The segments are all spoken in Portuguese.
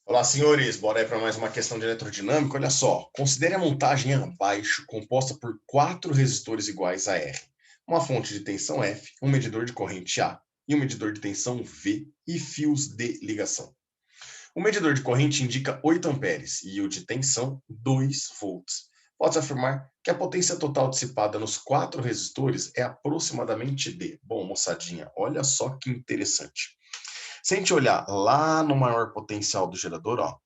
Olá, senhores, bora aí para mais uma questão de eletrodinâmica. Olha só, considere a montagem abaixo composta por 4 resistores iguais a R, uma fonte de tensão F, um medidor de corrente A e um medidor de tensão V e fios de ligação. O medidor de corrente indica 8 amperes e o de tensão 2 volts. Pode-se afirmar que a potência total dissipada nos 4 resistores é aproximadamente de... Bom, moçadinha, olha só que interessante. Se a gente olhar lá no maior potencial do gerador, ó,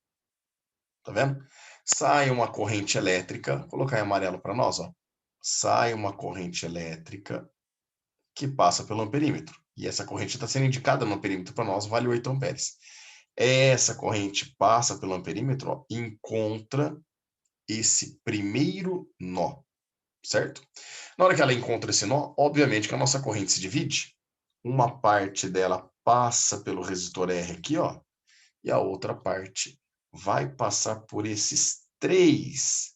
tá vendo? Sai uma corrente elétrica, vou colocar em amarelo para nós, ó. Sai uma corrente elétrica que passa pelo amperímetro. E essa corrente está sendo indicada no amperímetro para nós, vale 8 amperes. Essa corrente passa pelo amperímetro, ó, e encontra esse primeiro nó, certo? Na hora que ela encontra esse nó, obviamente que a nossa corrente se divide. Uma parte dela passa pelo resistor R aqui, ó, e a outra parte vai passar por esses 3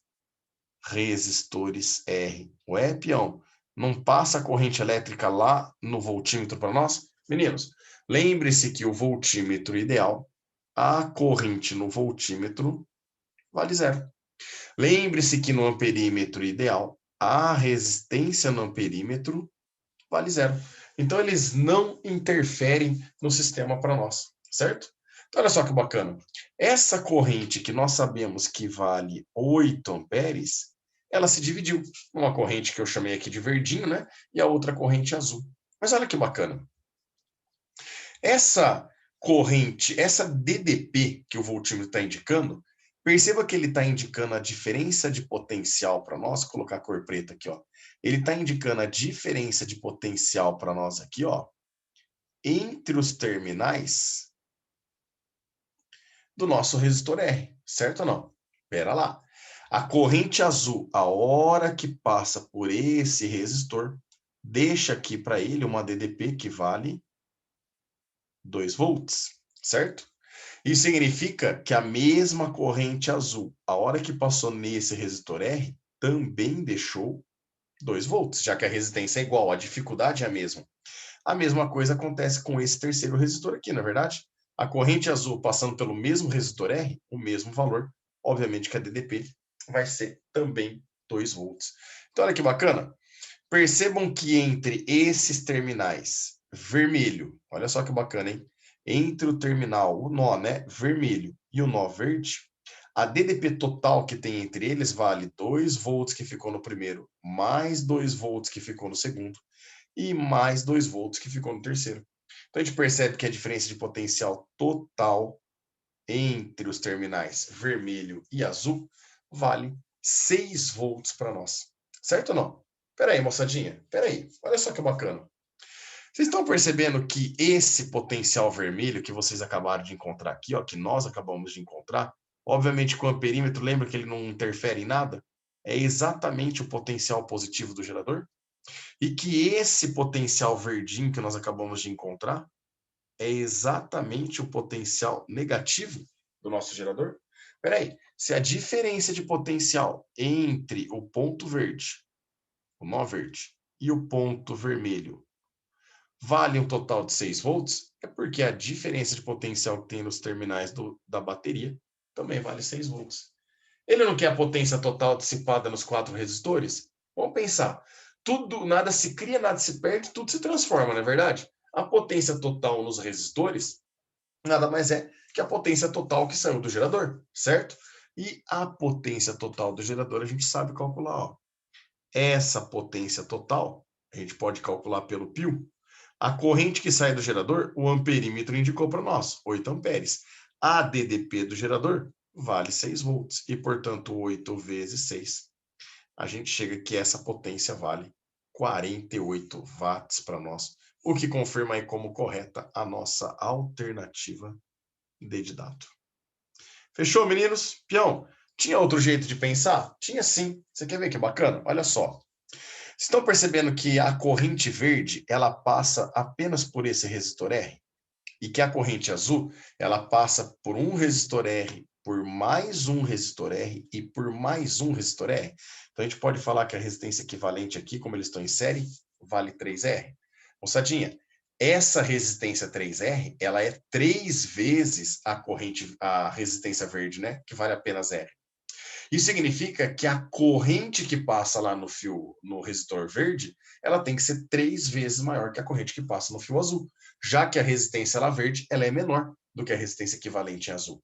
resistores R. Ué, peão, não passa a corrente elétrica lá no voltímetro para nós? Meninos, lembre-se que o voltímetro ideal, a corrente no voltímetro vale zero. Lembre-se que no amperímetro ideal, a resistência no amperímetro vale zero. Então, eles não interferem no sistema para nós, certo? Então, olha só que bacana. Essa corrente que nós sabemos que vale 8 amperes, ela se dividiu. Uma corrente que eu chamei aqui de verdinho, né? E a outra corrente azul. Mas olha que bacana. Essa corrente, essa DDP que o voltímetro está indicando, perceba que ele está indicando a diferença de potencial para nós. Vou colocar a cor preta aqui, ó. Ele está indicando a diferença de potencial para nós aqui, ó, entre os terminais do nosso resistor R, certo ou não? Espera lá. A corrente azul, a hora que passa por esse resistor, deixa aqui para ele uma DDP que vale 2 volts, certo? Isso significa que a mesma corrente azul, a hora que passou nesse resistor R, também deixou 2 volts, já que a resistência é igual, a dificuldade é a mesma. A mesma coisa acontece com esse terceiro resistor aqui, não é verdade? A corrente azul passando pelo mesmo resistor R, o mesmo valor, obviamente que a DDP vai ser também 2 volts. Então, olha que bacana. Percebam que entre esses terminais, vermelho, olha só que bacana, hein? Entre o terminal, o nó, né, vermelho e o nó verde, a DDP total que tem entre eles vale 2 volts que ficou no primeiro, mais 2 volts que ficou no segundo, e mais 2 volts que ficou no terceiro. Então, a gente percebe que a diferença de potencial total entre os terminais vermelho e azul vale 6 volts para nós. Certo ou não? Espera aí, moçadinha. Espera aí. Olha só que bacana. Vocês estão percebendo que esse potencial vermelho que vocês acabaram de encontrar aqui, ó, que nós acabamos de encontrar, obviamente com o amperímetro, lembra que ele não interfere em nada? É exatamente o potencial positivo do gerador? E que esse potencial verdinho que nós acabamos de encontrar é exatamente o potencial negativo do nosso gerador? Espera aí, se a diferença de potencial entre o ponto verde, o nó verde, e o ponto vermelho vale um total de 6 volts, é porque a diferença de potencial que tem nos terminais da bateria também vale 6 volts. Ele não quer a potência total dissipada nos 4 resistores? Vamos pensar. Tudo, nada se cria, nada se perde, tudo se transforma, não é verdade? A potência total nos resistores nada mais é que a potência total que saiu do gerador, certo? E a potência total do gerador a gente sabe calcular, ó. Essa potência total a gente pode calcular pelo π. A corrente que sai do gerador, o amperímetro indicou para nós, 8 amperes. A DDP do gerador vale 6 volts e, portanto, 8 vezes 6. A gente chega que essa potência vale 48 watts para nós, o que confirma aí como correta a nossa alternativa D de dado. Fechou, meninos? Peão, tinha outro jeito de pensar? Tinha sim. Você quer ver que bacana? Olha só. Estão percebendo que a corrente verde, ela passa apenas por esse resistor R? E que a corrente azul, ela passa por um resistor R, por mais um resistor R e por mais um resistor R? Então, a gente pode falar que a resistência equivalente aqui, como eles estão em série, vale 3R. Moçadinha, essa resistência 3R, ela é 3 vezes a resistência verde, né? Que vale apenas R. Isso significa que a corrente que passa lá no resistor verde, ela tem que ser 3 vezes maior que a corrente que passa no fio azul, já que a resistência lá verde, ela é menor do que a resistência equivalente em azul.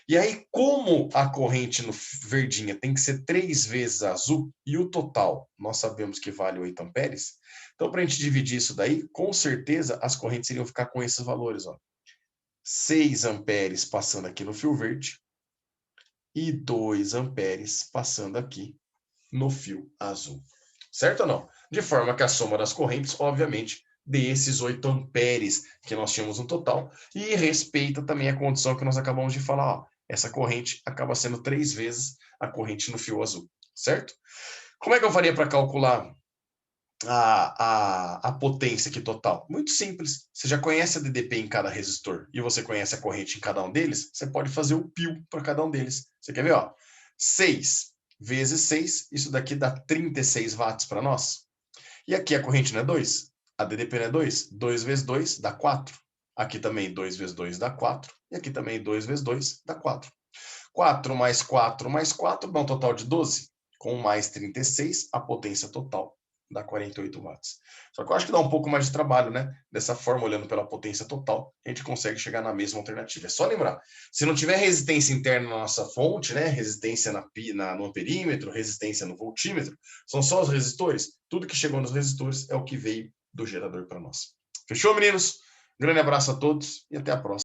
E aí, como a corrente no verdinha tem que ser 3 vezes azul, e o total nós sabemos que vale 8 amperes, então para a gente dividir isso daí, com certeza as correntes iriam ficar com esses valores, ó. 6 amperes passando aqui no fio verde, e 2 amperes passando aqui no fio azul. Certo ou não? De forma que a soma das correntes, obviamente, dê esses 8 amperes que nós tínhamos no total e respeita também a condição que nós acabamos de falar. Ó, essa corrente acaba sendo 3 vezes a corrente no fio azul, certo? Como é que eu faria para calcular a potência aqui total? Muito simples. Você já conhece a DDP em cada resistor e você conhece a corrente em cada um deles, você pode fazer o pio para cada um deles. Você quer ver? Ó? 6 vezes 6, isso daqui dá 36 watts para nós. E aqui a corrente não é 2, a DDP não é 2. 2 vezes 2 dá 4. Aqui também 2 vezes 2 dá 4. E aqui também 2 vezes 2 dá 4. 4 mais 4 mais 4 dá um total de 12. Com mais 36, a potência total dá 48 watts. Só que eu acho que dá um pouco mais de trabalho, né? Dessa forma, olhando pela potência total, a gente consegue chegar na mesma alternativa. É só lembrar, se não tiver resistência interna na nossa fonte, né? Resistência no amperímetro, resistência no voltímetro, são só os resistores. Tudo que chegou nos resistores é o que veio do gerador para nós. Fechou, meninos? Um grande abraço a todos e até a próxima.